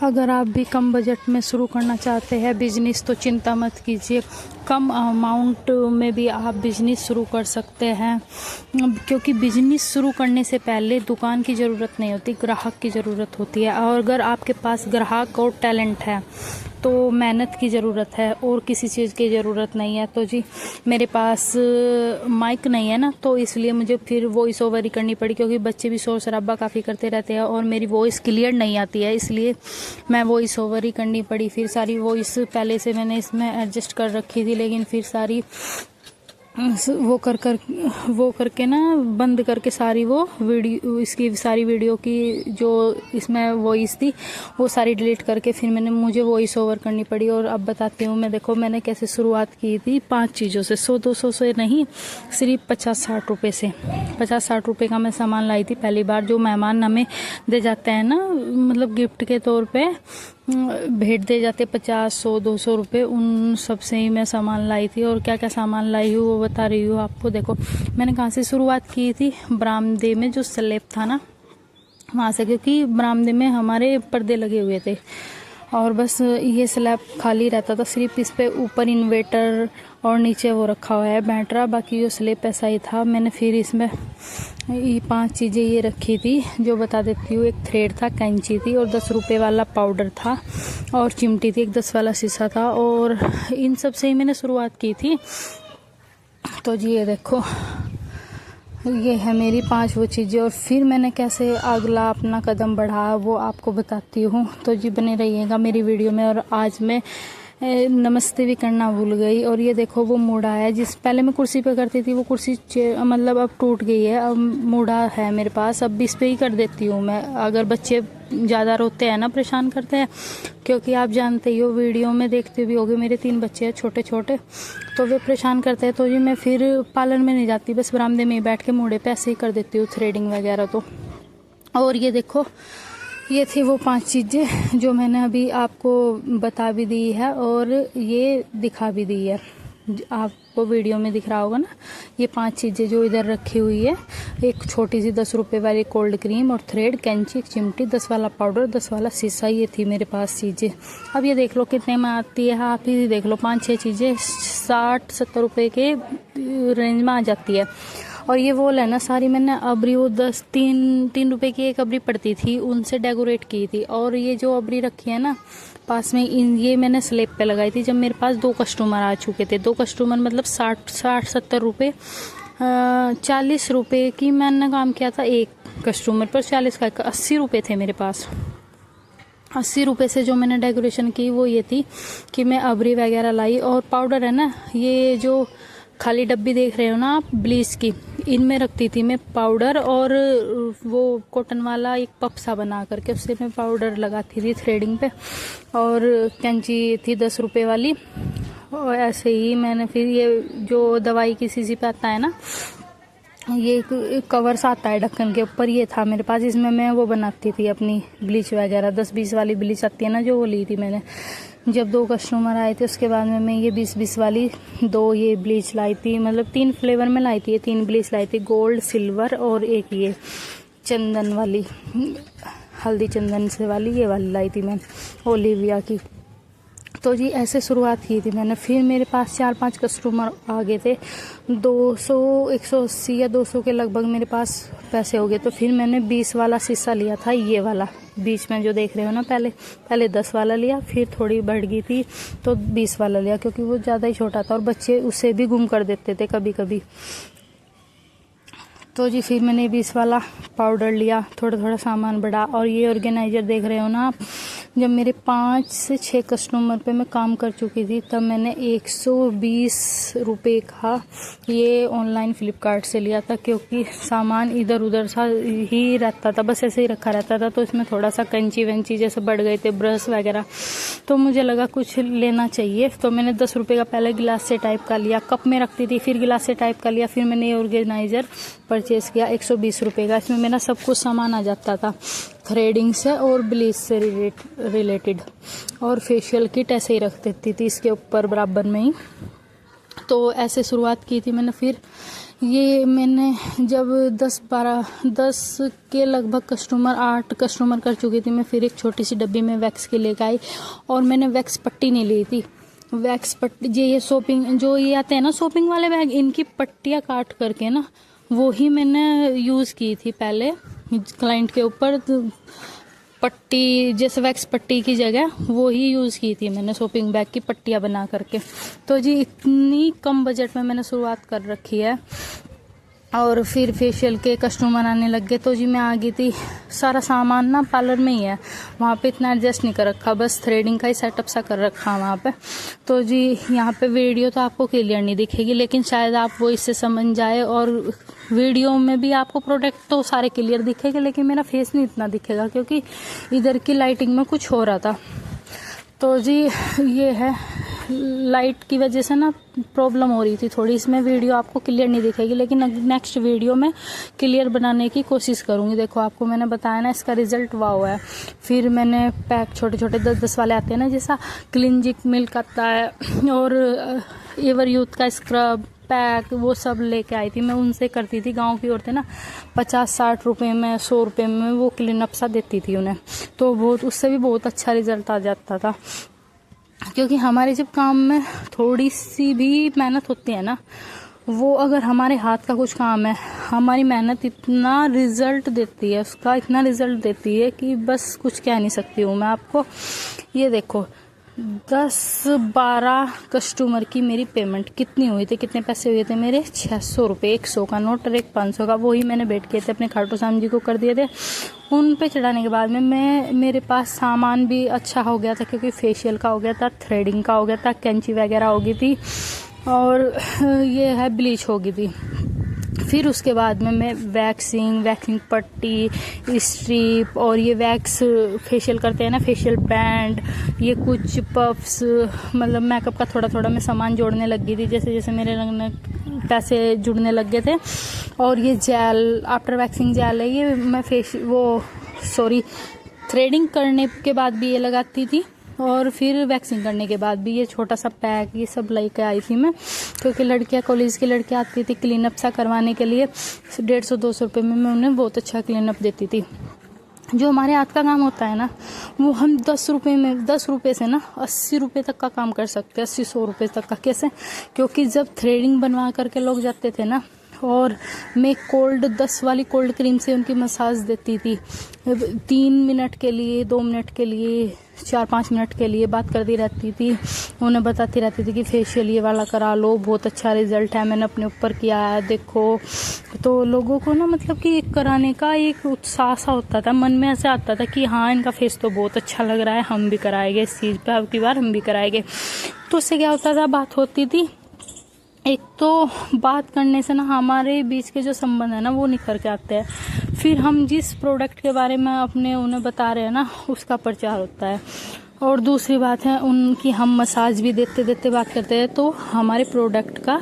अगर आप भी कम बजट में शुरू करना चाहते हैं बिजनेस तो चिंता मत कीजिए, कम अमाउंट में भी आप बिजनेस शुरू कर सकते हैं। क्योंकि बिजनेस शुरू करने से पहले दुकान की ज़रूरत नहीं होती, ग्राहक की ज़रूरत होती है। और अगर आपके पास ग्राहक और टैलेंट है तो मेहनत की ज़रूरत है और किसी चीज़ की ज़रूरत नहीं है। तो जी मेरे पास माइक नहीं है ना, तो इसलिए मुझे फिर वॉइस ओवर ही करनी पड़ी, क्योंकि बच्चे भी शोर शराबा काफ़ी करते रहते हैं और मेरी वॉइस क्लियर नहीं आती है, इसलिए मैं वॉइस ओवर ही करनी पड़ी। फिर सारी वॉइस पहले से मैंने इसमें एडजस्ट कर रखी थी, लेकिन फिर सारी वो करके ना बंद करके सारी वो वीडियो, इसकी सारी वीडियो की जो इसमें वॉइस थी वो सारी डिलीट करके फिर मुझे वॉइस ओवर करनी पड़ी। और अब बताती हूँ मैं, देखो मैंने कैसे शुरुआत की थी। 5 चीज़ों से, 100-200 से नहीं, सिर्फ 50-60 रुपये से। 50-60 रुपये का मैं सामान लाई थी पहली बार, जो मेहमान हमें दे जाते हैं ना, मतलब गिफ्ट के तौर पे भेंट दे जाते 50-100-200 रुपये, उन सब से ही मैं सामान लाई थी। और क्या क्या सामान लाई हूँ वो बता रही हूँ आपको। देखो मैंने कहाँ से शुरुआत की थी, बरामदे में जो स्लैब था ना वहाँ से, क्योंकि बरामदे में हमारे पर्दे लगे हुए थे और बस ये स्लैब खाली रहता था, सिर्फ इस पे ऊपर इन्वर्टर और नीचे वो रखा हुआ है बैटरा, बाकी जो स्लैब ऐसा ही था। मैंने फिर इसमें ये 5 चीज़ें ये रखी थी जो बता देती हूँ। एक थ्रेड था, कैंची थी और 10 रुपये वाला पाउडर था और चिमटी थी, एक 10 वाला शीशा था, और इन सब से ही मैंने शुरुआत की थी। तो जी ये देखो, ये है मेरी 5 वो चीज़ें। और फिर मैंने कैसे अगला अपना कदम बढ़ाया वो आपको बताती हूँ। तो जी बने रहिएगा मेरी वीडियो में। और आज मैं नमस्ते भी करना भूल गई। और ये देखो वो मूढ़ा है, जिस पहले मैं कुर्सी पे करती थी, वो कुर्सी मतलब अब टूट गई है, अब मूढ़ा है मेरे पास, अब इस पे ही कर देती हूँ मैं। अगर बच्चे ज़्यादा रोते हैं ना, परेशान करते हैं, क्योंकि आप जानते ही हो, वीडियो में देखते भी होगे, मेरे 3 बच्चे हैं छोटे छोटे, तो वे परेशान करते हैं। तो जी मैं फिर पार्लर में नहीं जाती, बस बरामदे में ही बैठ के मूढ़े पे ऐसे ही कर देती हूँ थ्रेडिंग वगैरह। तो और ये देखो, ये थी वो 5 चीज़ें जो मैंने अभी आपको बता भी दी है और ये दिखा भी दी है, आपको वीडियो में दिख रहा होगा ना। ये 5 चीज़ें जो इधर रखी हुई है, एक छोटी सी 10 रुपये वाली कोल्ड क्रीम और थ्रेड, कैंची, एक चिमटी, 10 वाला पाउडर, 10 वाला शीशा, ये थी मेरे पास चीज़ें। अब ये देख लो कितने में आती है, आप ही देख लो, 5-6 चीज़ें 60-70 रुपये के रेंज में आ जाती है। और ये वॉल है ना, सारी मैंने अबरी वो 3 रुपये की एक अबरी पड़ती थी, उनसे डेकोरेट की थी। और ये जो अबरी रखी है ना पास में, ये मैंने स्लैब पे लगाई थी जब मेरे पास 2 कस्टमर आ चुके थे। 2 कस्टमर मतलब 60-70 रुपये, 40 रुपये की मैंने काम किया था एक कस्टमर पर, 40 का 80 रुपये थे मेरे पास। 80 रुपये से जो मैंने डेकोरेशन की वो ये थी कि मैं अबरी वगैरह लाई। और पाउडर है ना, ये जो खाली डब्बी देख रहे हो ना आप ब्लीच की, इनमें रखती थी मैं पाउडर, और वो कॉटन वाला एक पफ सा बना करके उससे मैं पाउडर लगाती थी थ्रेडिंग पे। और कैंची थी 10 रुपये वाली। और ऐसे ही मैंने फिर ये जो दवाई की शीशी पे आता है ना, ये एक कवर सा आता है ढक्कन के ऊपर, ये था मेरे पास, इसमें मैं वो बनाती थी अपनी ब्लीच वगैरह। 10-20 वाली ब्लीच आती है ना, जो वो ली थी मैंने जब 2 कस्टमर आए थे। उसके बाद में मैं ये 20-20 वाली 2 ये ब्लीच लाई थी, मतलब 3 फ्लेवर में लाई थी, ये 3 ब्लीच लाई थी, गोल्ड, सिल्वर और एक ये चंदन वाली, हल्दी चंदन से वाली, ये वाली लाई थी मैं ओलिविया की। तो जी ऐसे शुरुआत की थी मैंने। फिर मेरे पास 4-5 कस्टमर आ गए थे, 180 या 200 के लगभग मेरे पास पैसे हो गए। तो फिर मैंने 20 वाला शीशा लिया था, ये वाला बीच में जो देख रहे हो ना, पहले 10 वाला लिया, फिर थोड़ी बढ़ गई थी तो 20 वाला लिया, क्योंकि वो ज़्यादा ही छोटा था और बच्चे उसे भी गुम कर देते थे कभी कभी। तो जी फिर मैंने 20 वाला पाउडर लिया, थोड़ा थोड़ा सामान बढ़ा। और ये ऑर्गेनाइजर देख रहे हो ना आप, जब मेरे 5 से 6 कस्टमर पे मैं काम कर चुकी थी, तब मैंने 120 रुपये का ये ऑनलाइन फ्लिपकार्ट से लिया था, क्योंकि सामान इधर उधर सा ही रहता था, बस ऐसे ही रखा रहता था। तो इसमें थोड़ा सा कैंची वैंची जैसे बढ़ गए थे, ब्रश वगैरह, तो मुझे लगा कुछ लेना चाहिए। तो मैंने 10 रुपये का पहले गिलास से टाइप का लिया, कप में रखती थी, फिर गिलास से टाइप का लिया। फिर मैंने ये ऑर्गेनाइजर परचेज किया 120 रुपये का। इसमें मेरा सब कुछ सामान आ जाता था, थ्रेडिंग से और ब्लीच से रिलेटेड, और फेशियल किट ऐसे ही रख देती थी इसके ऊपर बराबर में ही। तो ऐसे शुरुआत की थी मैंने। फिर ये मैंने जब 10 के लगभग कस्टमर 8 कस्टमर कर चुकी थी, मैं फिर एक छोटी सी डब्बी में वैक्स के लेकर आई। और मैंने वैक्स पट्टी नहीं ली थी, वैक्स पट्टी ये सोपिंग जो ये आते हैं ना सोपिंग वाले बैग, इनकी पट्टियाँ काट करके ना वो ही मैंने यूज़ की थी पहले क्लाइंट के ऊपर। पट्टी जैसे वैक्स पट्टी की जगह वो ही यूज़ की थी मैंने सोपिंग बैग की पट्टियाँ बना करके। तो जी इतनी कम बजट में मैंने शुरुआत कर रखी है। और फिर फेशियल के कस्टमर आने लग गए, तो जी मैं आ गई थी। सारा सामान ना पार्लर में ही है, वहाँ पे इतना एडजस्ट नहीं कर रखा, बस थ्रेडिंग का ही सेटअप सा कर रखा वहाँ पे। तो जी यहाँ पे वीडियो तो आपको क्लियर नहीं दिखेगी, लेकिन शायद आप वो इससे समझ जाए। और वीडियो में भी आपको प्रोडक्ट तो सारे क्लियर दिखेंगे, लेकिन मेरा फेस नहीं इतना दिखेगा क्योंकि इधर की लाइटिंग में कुछ हो रहा था। तो जी ये है, लाइट की वजह से ना प्रॉब्लम हो रही थी थोड़ी, इसमें वीडियो आपको क्लियर नहीं दिखेगी, लेकिन नेक्स्ट वीडियो में क्लियर बनाने की कोशिश करूँगी। देखो आपको मैंने बताया ना इसका रिजल्ट वाव है। फिर मैंने पैक छोटे छोटे 10-10 वाले आते हैं ना, जैसा क्लिनजिक मिल्क आता है और एवर यूथ का स्क्रब पैक, वो सब लेके आई थी मैं। उनसे करती थी, गांव की औरतें ना 50-60 रुपये में 100 रुपये में वो क्लीन अप सा देती थी उन्हें, तो बहुत उससे भी बहुत अच्छा रिजल्ट आ जाता था। क्योंकि हमारे जब काम में थोड़ी सी भी मेहनत होती है ना, वो अगर हमारे हाथ का कुछ काम है, हमारी मेहनत इतना रिजल्ट देती है, उसका इतना रिजल्ट देती है कि बस कुछ कह नहीं सकती हूँ मैं आपको। ये देखो 10-12 कस्टमर की मेरी पेमेंट कितनी हुई थी, कितने पैसे हुए थे मेरे? 600 रुपये, 100 का नोट और एक 500 का, वही मैंने बैठ किए थे अपने खाटू श्याम जी को कर दिए थे। उन पे चढ़ाने के बाद में मेरे पास सामान भी अच्छा हो गया था, क्योंकि फेशियल का हो गया था, थ्रेडिंग का हो गया था, कैंची वगैरह हो गई थी और ये है ब्लीच हो गई थी। फिर उसके बाद में मैं वैक्सिंग पट्टी, स्ट्रिप और ये वैक्स फेशियल करते हैं ना, फेशियल बैंड, ये कुछ पफ्स, मतलब मेकअप का थोड़ा थोड़ा मैं सामान जोड़ने लग गई थी जैसे जैसे मेरे पैसे जुड़ने लग गए थे। और ये जेल, आफ्टर वैक्सिंग जेल है, ये मैं थ्रेडिंग करने के बाद भी ये लगाती थी और फिर वैक्सिंग करने के बाद भी ये छोटा सा पैक, ये सब लेके आई थी मैं, क्योंकि लड़कियां, कॉलेज की लड़कियां आती थी क्लीन अप सा करवाने के लिए। 150-200 रुपये में मैं उन्हें बहुत अच्छा क्लीन अप देती थी। जो हमारे हाथ का काम होता है ना, वो हम 10 रुपये से ना 80 रुपये तक का काम कर सकते हैं, 80-100 रुपये तक का। कैसे? क्योंकि जब थ्रेडिंग बनवा करके लोग जाते थे ना, और मैं 10 वाली कोल्ड क्रीम से उनकी मसाज देती थी, 3 मिनट के लिए, 2 मिनट के लिए, 4-5 मिनट के लिए बात करती रहती थी, उन्हें बताती रहती थी कि फेशियल ये वाला करा लो, बहुत अच्छा रिजल्ट है, मैंने अपने ऊपर किया है, देखो। तो लोगों को ना मतलब कि कराने का एक उत्साह सा होता था, मन में ऐसे आता था कि हाँ इनका फेस तो बहुत अच्छा लग रहा है, हम भी कराएंगे इस चीज़ पे, अब की बार हम भी कराएंगे। तो उससे क्या होता था, बात होती थी। एक तो बात करने से ना हमारे बीच के जो संबंध है ना वो निखर के आते हैं। फिर हम जिस प्रोडक्ट के बारे में अपने उन्हें बता रहे हैं ना, उसका प्रचार होता है। और दूसरी बात है, उनकी हम मसाज भी देते देते बात करते हैं, तो हमारे प्रोडक्ट का